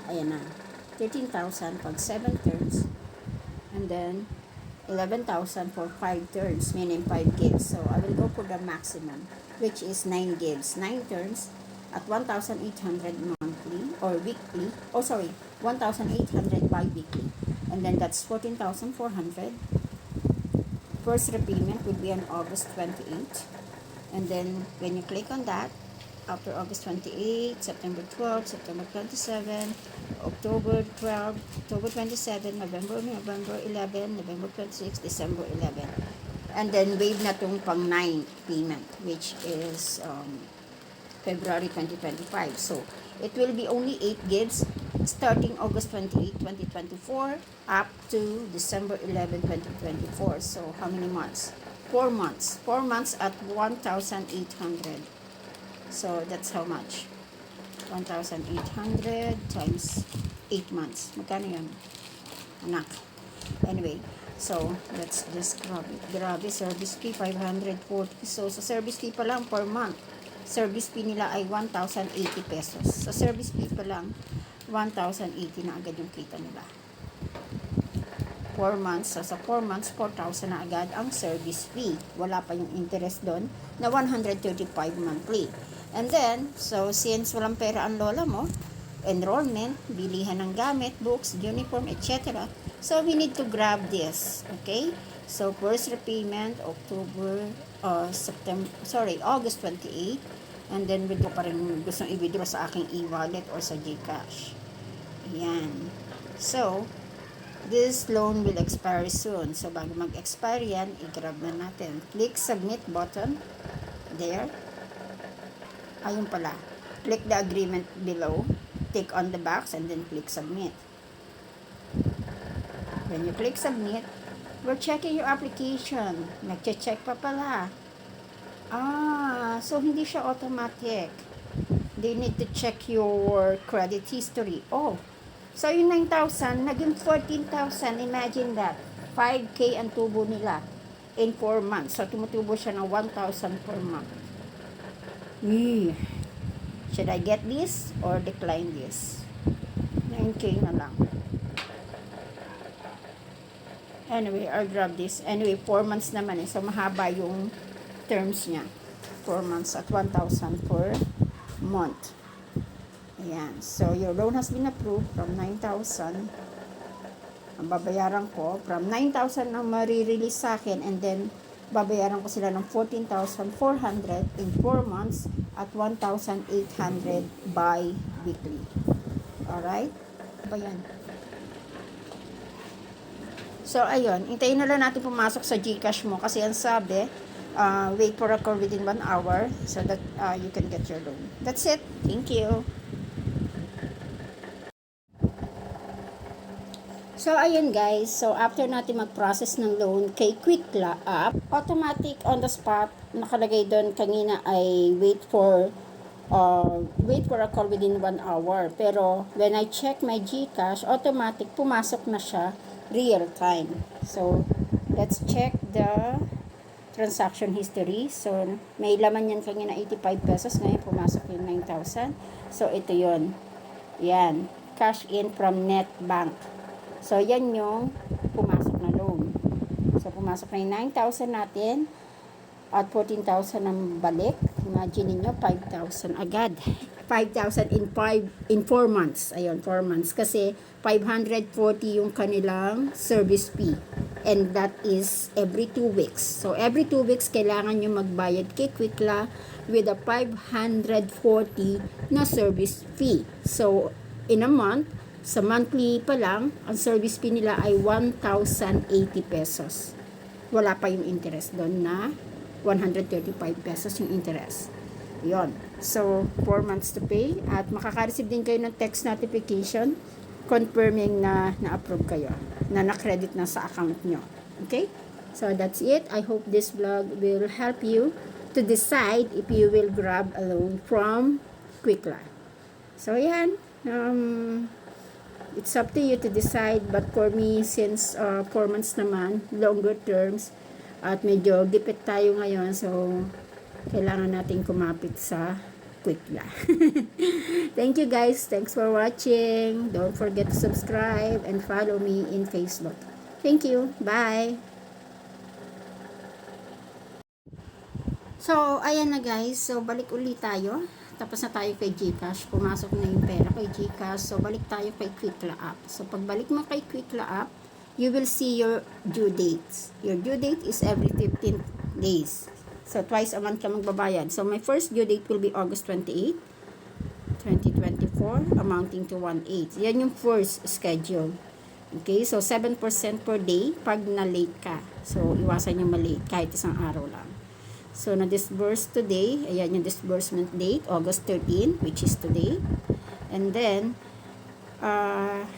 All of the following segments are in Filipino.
Ayan na. 13,000 pag 7 turns. And then, 11,000 for 5 turns, meaning 5 gigs. So, I will go for the maximum, which is 9 gigs. 9 turns at 1,800 monthly or weekly. Oh, sorry, 1,800 bi-weekly. And then, that's 14,400. First repayment would be on August 28. And then, when you click on that, after August 28, September 12, September 27, October 12, October 27, November 11, November 26, December 11. And then wave na tong pang 9 payment, which is February 2025. So, it will be only 8 gigs starting August 28, 2024 up to December 11, 2024. So, how many months? 4 months. 4 months at 1,800. So, that's how much? 1,800 times 8 months. Magkano yun? Anak. Anyway, so, that's just grabe. Service fee, 540. So, sa service fee pa lang per month, service fee nila ay 1,080 pesos. Sa service fee pa lang, 1,080 na agad yung kita nila. 4 months. So, sa 4 months, 4,000 na agad ang service fee. Wala pa yung interest doon na 135 monthly. And then, so since walang pera ang lola mo, enrollment, bilihan ng gamit, books, uniform, etc. So, we need to grab this. Okay? So, first repayment, August 28. And then, withdraw pa rin gusto i-withdraw sa aking e-wallet or sa GCash. Ayan. So, this loan will expire soon. So, bago mag-expire yan, i-grab na natin. Click submit button. There. Ayun pala. Click the agreement below. Tick on the box and then click submit. When you click submit, we're checking your application. Nagche-check pa pala. So hindi siya automatic. They need to check your credit history. Oh, so yung 9,000, naging 14,000. Imagine that. 5K ang tubo nila in 4 months. So, tumutubo siya ng 1,000 per month. Should I get this or decline this? 9K na lang. Anyway, I'll grab this. Anyway, 4 months naman eh. So, mahaba yung terms niya. 4 months at 1,000 per month. Ayan. So, your loan has been approved from 9,000. Ang babayaran ko, from 9,000 ang marirelease sa akin and then babayaran ko sila ng 14,400 in 4 months at 1,800 bi-weekly. Alright? Ba yan? So, ayun. Hintayin na lang natin pumasok sa GCash mo kasi ang sabi, wait for a call within 1 hour so that you can get your loan. That's it. Thank you. So, ayun guys. So, after natin mag-process ng loan kay Quickla app, automatic on the spot, nakalagay doon kanina ay wait for a call within 1 hour. Pero, when I check my GCash, automatic pumasok na siya real time. So, let's check the transaction history. So, may laman yan kanina 85 pesos. Ngayon, pumasok yung 9,000. So, ito yun. Yan. Cash in from NetBank. So, yan yung pumasok na loan. So, pumasok na yung 9,000 natin at 14,000 ang balik. Imagine niyo 5,000 agad. 5,000 in 4 months. Ayun, 4 months. Kasi 540 yung kanilang service fee. And that is every 2 weeks. So, every 2 weeks, kailangan nyo magbayad kay Quickla with a 540 na service fee. So, in a month, sa monthly pa lang, ang service fee nila ay 1,080 pesos. Wala pa yung interest doon na 135 pesos yung interest. Yon. So, 4 months to pay at makaka-receive din kayo ng text notification confirming na na-approve kayo, na na-credit na sa account nyo. Okay? So, that's it. I hope this vlog will help you to decide if you will grab a loan from Quickla. So, yan. It's up to you to decide, but for me, since 4 months naman, longer terms, at medyo gipit tayo ngayon, so kailangan natin kumapit sa Quickla. Thank you guys. Thanks for watching. Don't forget to subscribe and follow me in Facebook. Thank you. Bye. So, ayan na guys. So, balik ulit tayo. Tapos na tayo kay GCash. Pumasok na yung pera kay GCash. So, balik tayo kay Quickla app. So, pagbalik mo kay Quickla app, you will see your due dates. Your due date is every 15 days. So, twice a month ka magbabayad. So, my first due date will be August 28, 2024, amounting to 1.8. Yan yung first schedule. Okay, so 7% per day pag na-late ka. So, iwasan yung ma-late kahit isang araw lang. So, na-disburse today. Ayan yung disbursement date, August 13, which is today. And then,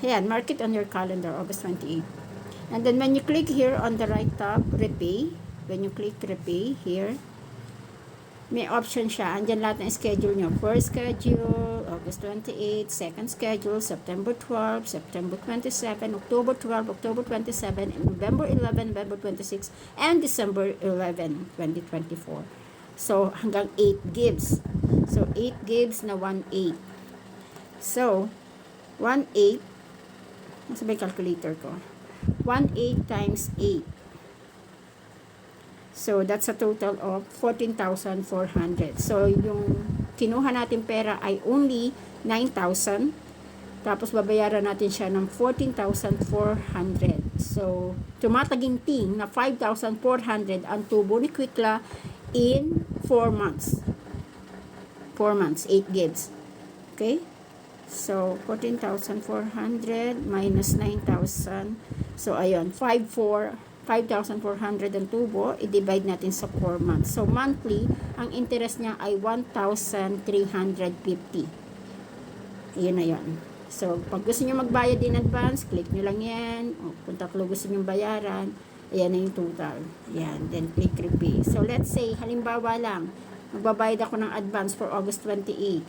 ayan, mark it on your calendar, August 28. And then, when you click here on the right tab, repay. When you click repay here, may option siya. Andyan lahat ng schedule nyo. First schedule, August 28. Second schedule, September 12, September 27, October 12, October 27, and November 11, November 26, and December 11, 2024. So, hanggang 8 gives. So, 8 gives na 1.8. So, 1.8, nasa ba yung calculator ko? 1.8 times 8. So, that's a total of 14,400. So, yung kinuha natin pera ay only 9,000. Tapos, babayaran natin siya ng 14,400. So, tumataginting na 5,400 ang tubo ni Quickla in 4 months. 4 months, 8 gives. Okay? So, 14,400 minus 9,000. So, ayun, 5,400 ang tubo, i-divide natin sa 4 months. So, monthly, ang interest niya ay 1,350. Yun na yun. So, pag gusto nyo magbayad in advance, click nyo lang yan. O, kung tatlo gusto nyo bayaran, ayan na yung total. Yan, then click repay. So, let's say, halimbawa lang, magbabayad ako ng advance for August 28.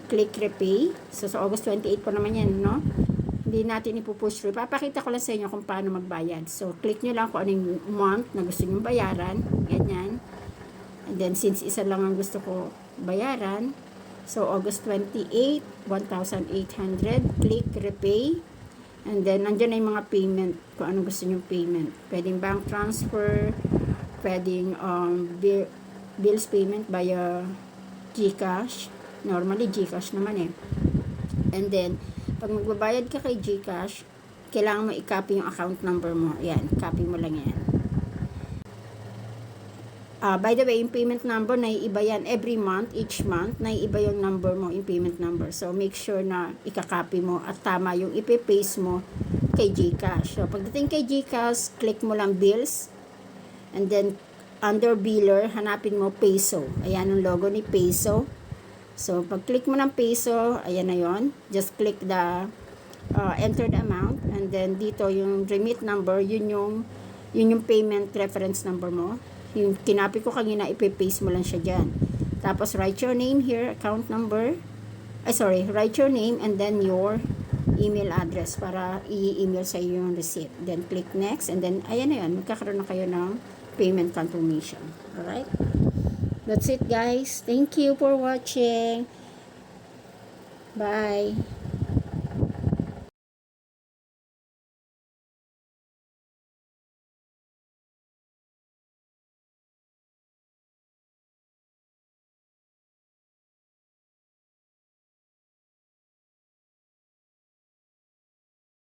Click repay. So, sa August 28 po naman yan, no? Hindi natin ipupush through. Papakita ko lang sa inyo kung paano magbayad. So, click nyo lang kung anong month na gusto nyo bayaran. Ganyan. And then, since isa lang ang gusto ko bayaran, so, August 28, 1,800. Click repay. And then, nandiyan na yung mga payment. Kung anong gusto nyo payment. Pwedeng bank transfer. Pwedeng bills payment via GCash. Normally, GCash naman eh. And then, pag magbabayad ka kay GCash, kailangan mo i-copy yung account number mo. Ayan, copy mo lang yan. By the way, yung payment number, naiiba yan. Every month, each month, naiiba yung number mo, yung payment number. So, make sure na i-copy mo at tama yung ipipaste mo kay GCash. So, pagdating kay GCash, click mo lang bills. And then, under biller, hanapin mo peso. Ayan yung logo ni peso. So, pag click mo ng peso, ayan na yon. Just click the enter the amount. And then, dito yung remit number, yun yung payment reference number mo. Yung kinapi ko kanina, ipipaste mo lang siya dyan. Tapos, write your name here, account number. Write your name and then your email address para i-email sa iyo yung receipt. Then, click next. And then, ayan na yun. Magkakaroon na kayo ng payment confirmation. Alright? That's it guys. Thank you for watching. Bye.